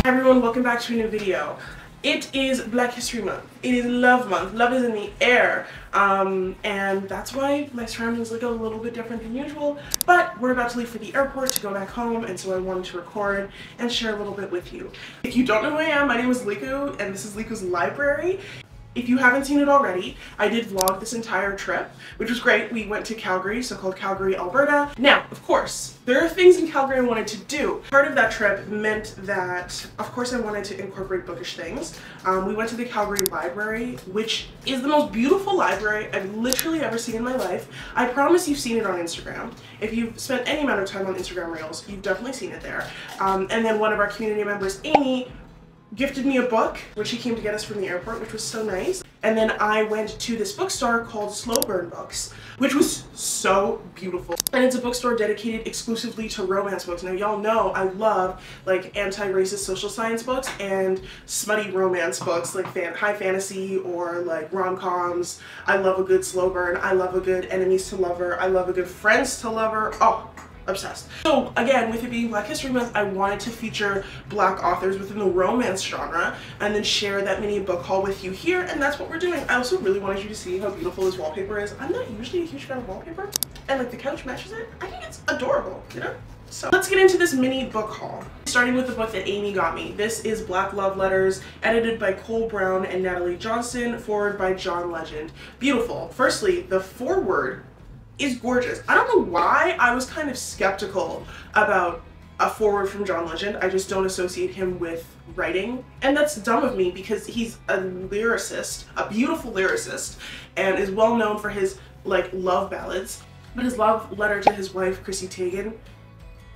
Hi everyone, welcome back to a new video. It is Black History Month. It is Love Month. Love is in the air. And that's why my surroundings look a little bit different than usual. But we're about to leave for the airport to go back home, and so I wanted to record and share a little bit with you. If you don't know who I am, my name is Liku, and this is Liku's Library. If you haven't seen it already, I did vlog this entire trip, which was great. We went to Calgary, so-called Calgary, Alberta. Now, of course, there are things in Calgary I wanted to do. Part of that trip meant that, of course, I wanted to incorporate bookish things. We went to the Calgary Library, which is the most beautiful library I've literally ever seen in my life. I promise you've seen it on Instagram. If you've spent any amount of time on Instagram Reels, you've definitely seen it there. And then one of our community members, Amy, gifted me a book, which he came to get us from the airport, which was so nice. And then I went to this bookstore called Slow Burn Books, which was so beautiful. And it's a bookstore dedicated exclusively to romance books. Now y'all know I love like anti-racist social science books and smutty romance books like high fantasy or like rom-coms. I love a good slow burn. I love a good enemies to lover. I love a good friends to lover. Oh, obsessed. So again, with it being Black History Month, I wanted to feature Black authors within the romance genre and then share that mini book haul with you here, and that's what we're doing. I also really wanted you to see how beautiful this wallpaper is. I'm not usually a huge fan of wallpaper, and like the couch matches it. I think it's adorable, you know? So let's get into this mini book haul. Starting with the book that Amy got me. This is Black Love Letters, edited by Cole Brown and Natalie Johnson, forward by John Legend. Beautiful. Firstly, the foreword is gorgeous. I don't know why I was kind of skeptical about a foreword from John Legend. I just don't associate him with writing, and that's dumb of me because he's a lyricist, a beautiful lyricist, and is well known for his like love ballads, but his love letter to his wife Chrissy Teigen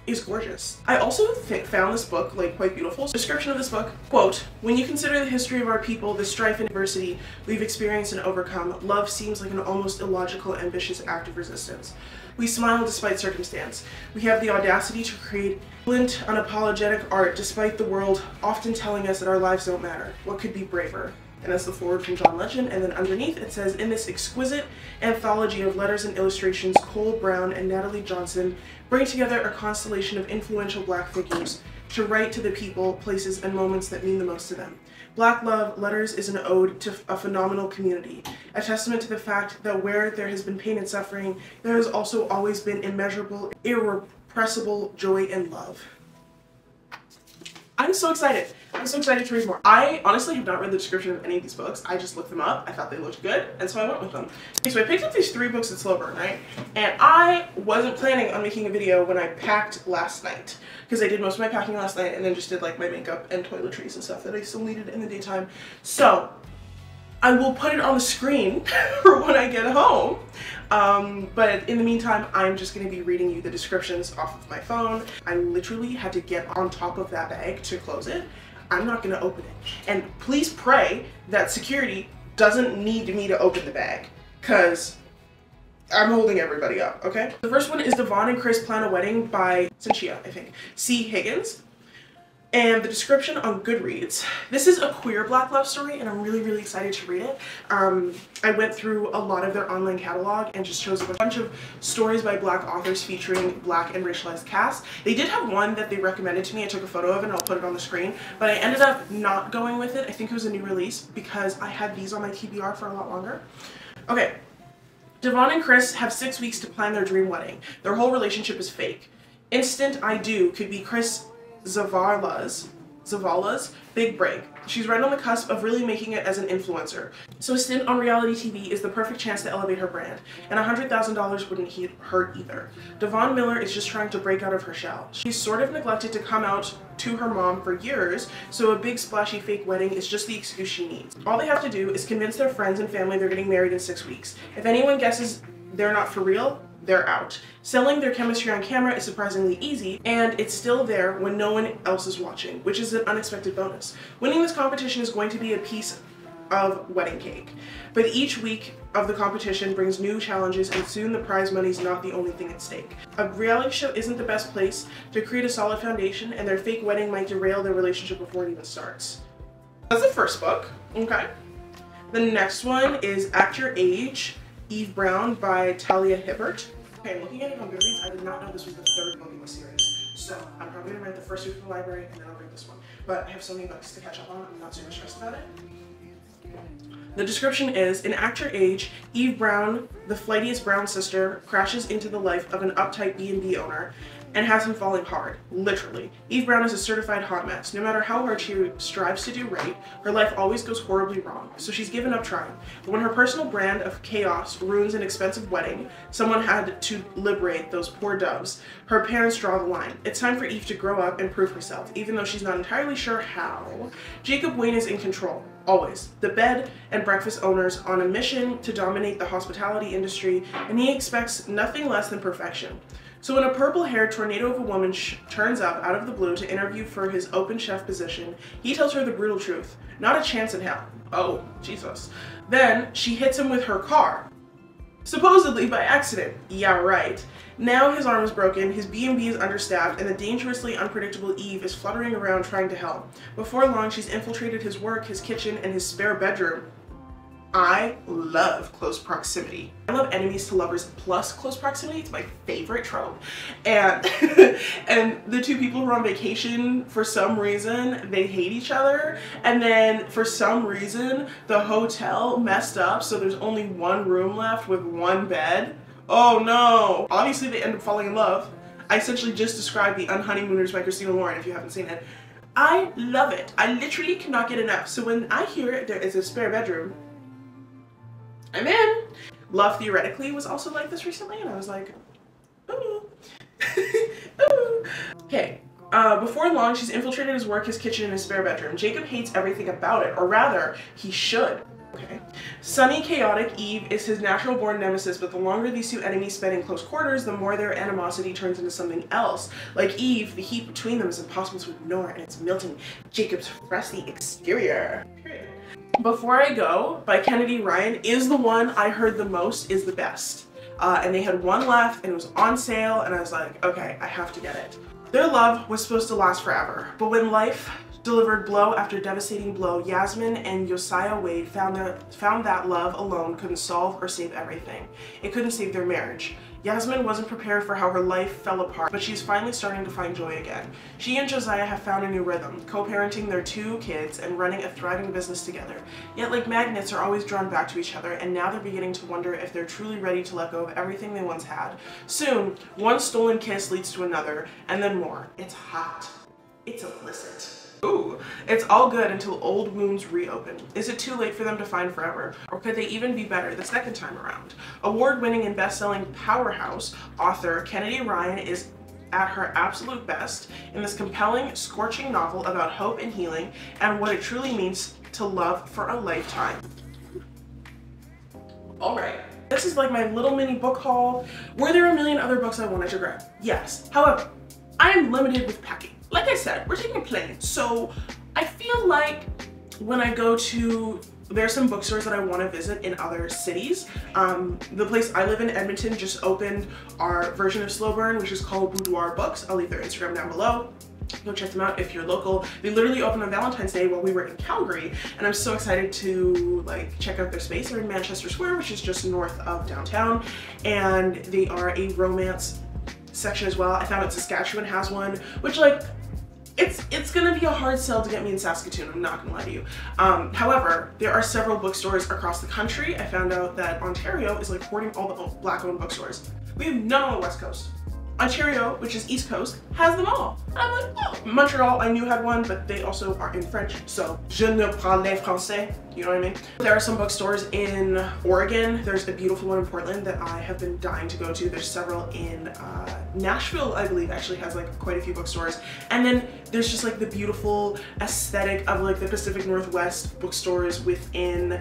is gorgeous. I also found this book like quite beautiful. Description of this book, quote, "When you consider the history of our people, the strife and adversity we've experienced and overcome, love seems like an almost illogical, ambitious act of resistance. We smile despite circumstance. We have the audacity to create brilliant, unapologetic art despite the world often telling us that our lives don't matter. What could be braver?" And that's the foreword from John Legend. And then underneath it says, "In this exquisite anthology of letters and illustrations, Cole Brown and Natalie Johnson bring together a constellation of influential Black figures to write to the people, places, and moments that mean the most to them. Black Love Letters is an ode to a phenomenal community, a testament to the fact that where there has been pain and suffering, there has also always been immeasurable, irrepressible joy and love." I'm so excited. I'm so excited to read more. I honestly have not read the description of any of these books. I just looked them up. I thought they looked good, and so I went with them. Okay, so I picked up these 3 books at Slow Burn, right? And I wasn't planning on making a video when I packed last night, because I did most of my packing last night and then just did like my makeup and toiletries and stuff that I still needed in the daytime. So I will put it on the screen for when I get home. But in the meantime, I'm just going to be reading you the descriptions off of my phone. I literally had to get on top of that bag to close it. I'm not going to open it. And please pray that security doesn't need me to open the bag, because I'm holding everybody up, okay? The first one is Devon and Chris Plan a Wedding by Cynthia, I think, C. Higgins. And the description on Goodreads. This is a queer Black love story, and I'm really, really excited to read it. I went through a lot of their online catalog and just chose a bunch of stories by Black authors featuring Black and racialized casts. They did have one that they recommended to me. I took a photo of it and I'll put it on the screen, but I ended up not going with it. I think it was a new release because I had these on my TBR for a lot longer. Okay. Devon and Chris have 6 weeks to plan their dream wedding. Their whole relationship is fake. Instant I do could be Chris Zavala's big break. She's right on the cusp of really making it as an influencer. So a stint on reality TV is the perfect chance to elevate her brand, and $100,000 wouldn't hurt either. Devon Miller is just trying to break out of her shell. She's sort of neglected to come out to her mom for years, so a big splashy fake wedding is just the excuse she needs. All they have to do is convince their friends and family they're getting married in 6 weeks. If anyone guesses they're not for real, they're out. Selling their chemistry on camera is surprisingly easy, and it's still there when no one else is watching, which is an unexpected bonus. Winning this competition is going to be a piece of wedding cake, but each week of the competition brings new challenges, and soon the prize money is not the only thing at stake. A reality show isn't the best place to create a solid foundation, and their fake wedding might derail their relationship before it even starts. That's the first book, okay? The next one is Act Your Age, Eve Brown by Talia Hibbert. Okay, I'm looking at it on Goodreads. I did not know this was the 3rd book in the series. So I'm probably gonna rent the first week of the library and then I'll read this one. But I have so many books to catch up on, I'm not super stressed about it. The description is, in Act Your Age, Eve Brown, the flightiest Brown sister, crashes into the life of an uptight B&B owner and has him falling hard, literally. Eve Brown is a certified hot mess. No matter how hard she strives to do right, her life always goes horribly wrong, so she's given up trying. But when her personal brand of chaos ruins an expensive wedding, someone had to liberate those poor doves. Her parents draw the line. It's time for Eve to grow up and prove herself, even though she's not entirely sure how. Jacob Wayne is in control. Always. The bed and breakfast owners on a mission to dominate the hospitality industry, and he expects nothing less than perfection. So when a purple-haired tornado of a woman turns up out of the blue to interview for his open chef position, he tells her the brutal truth. Not a chance in hell. Oh, Jesus. Then she hits him with her car. Supposedly by accident. Yeah, right. Now his arm is broken, his B&B is understaffed, and the dangerously unpredictable Eve is fluttering around trying to help. Before long, she's infiltrated his work, his kitchen, and his spare bedroom. I love close proximity. I love enemies to lovers plus close proximity. It's my favorite trope. And and the two people who are on vacation, for some reason, they hate each other. And then for some reason, the hotel messed up, so there's only one room left with one bed. Oh no. Obviously they end up falling in love. I essentially just described The Unhoneymooners by Christina Lauren if you haven't seen it. I love it. I literally cannot get enough. So when I hear there is a spare bedroom, I'm in. Love Theoretically was also like this recently, and I was like, ooh. Ooh. Okay, before long, she's infiltrated his work, his kitchen, and his spare bedroom. Jacob hates everything about it, or rather, he should. Okay. Sunny, chaotic Eve is his natural-born nemesis, but the longer these two enemies spend in close quarters, the more their animosity turns into something else. Like Eve, the heat between them is impossible to ignore, and it's melting Jacob's frosty exterior. Period. Before I Go by Kennedy Ryan is the one I heard the most, is the best. And they had one left and it was on sale and I was like, okay, I have to get it. Their love was supposed to last forever, but when life delivered blow after devastating blow, Yasmin and Josiah Wade found that love alone couldn't solve or save everything. It couldn't save their marriage. Yasmin wasn't prepared for how her life fell apart, but she's finally starting to find joy again. She and Josiah have found a new rhythm, co-parenting their 2 kids and running a thriving business together. Yet like magnets are always drawn back to each other, and now they're beginning to wonder if they're truly ready to let go of everything they once had. Soon, one stolen kiss leads to another, and then more. It's hot. It's illicit. Ooh, it's all good until old wounds reopen. Is it too late for them to find forever? Or could they even be better the second time around? Award-winning and best-selling powerhouse author Kennedy Ryan is at her absolute best in this compelling, scorching novel about hope and healing and what it truly means to love for a lifetime. All right. This is like my little mini book haul. Were there a million other books I wanted to grab? Yes. However, I am limited with packing. Like I said, we're taking a plane, so I feel like when I go to, there's some bookstores that I want to visit in other cities. The place I live in, Edmonton, just opened our version of Slow Burn, which is called Boudoir Books. I'll leave their Instagram down below. Go check them out if you're local. They literally opened on Valentine's Day while we were in Calgary, and I'm so excited to like check out their space. They're in Manchester Square, which is just north of downtown, and they are a romance section as well. I found out Saskatchewan has one, which like, it's gonna be a hard sell to get me in Saskatoon, I'm not gonna lie to you. However, there are several bookstores across the country. I found out that Ontario is like hoarding all the black-owned bookstores. We have none on the West Coast. Ontario, which is East Coast, has them all. And I'm like, oh. Montreal, I knew had one, but they also are in French, so je ne parle français, you know what I mean? There are some bookstores in Oregon. There's a beautiful one in Portland that I have been dying to go to. There's several in Nashville, I believe, actually has like quite a few bookstores. And then there's just like the beautiful aesthetic of like the Pacific Northwest bookstores within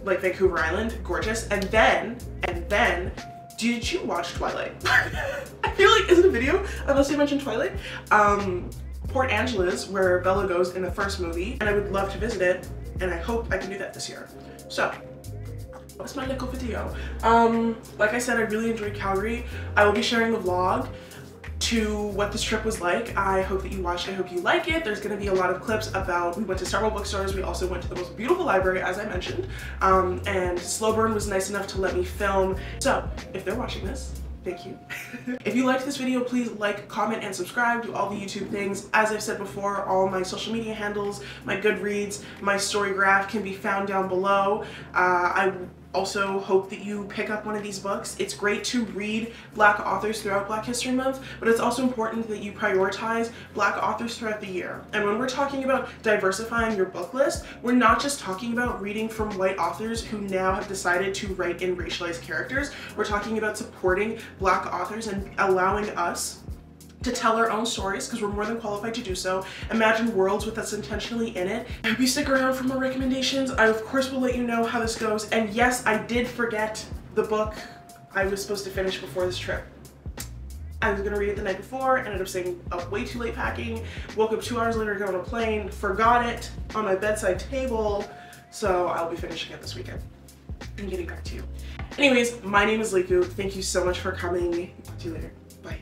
like Vancouver Island, gorgeous. And then, did you watch Twilight? I feel like, is it a video? Unless I mentioned Twilight. Port Angeles, where Bella goes in the first movie, and I would love to visit it, and I hope I can do that this year. So, that's my little video. Like I said, I really enjoyed Calgary. I will be sharing the vlog to what this trip was like. I hope that you watched. I hope you like it. There's going to be a lot of clips about, we went to several bookstores. We also went to the most beautiful library, as I mentioned. And Slow Burn was nice enough to let me film. So if they're watching this, Thank you. If you liked this video, please like, comment, and subscribe. Do all the YouTube things. As I've said before, all my social media handles, my Goodreads, my story graph can be found down below. I also hope that you pick up one of these books. It's great to read Black authors throughout Black History Month, but it's also important that you prioritize Black authors throughout the year. And when we're talking about diversifying your book list, we're not just talking about reading from white authors who now have decided to write in racialized characters. We're talking about supporting Black authors and allowing us to tell our own stories, because we're more than qualified to do so. Imagine worlds with us intentionally in it. I hope you stick around for more recommendations. I of course will let you know how this goes. And yes, I did forget the book I was supposed to finish before this trip. I was gonna read it the night before, ended up staying up way too late packing, woke up 2 hours later to go on a plane, forgot it on my bedside table, so I'll be finishing it this weekend and getting back to you. Anyways, my name is Liku. Thank you so much for coming. Talk to you later. Bye.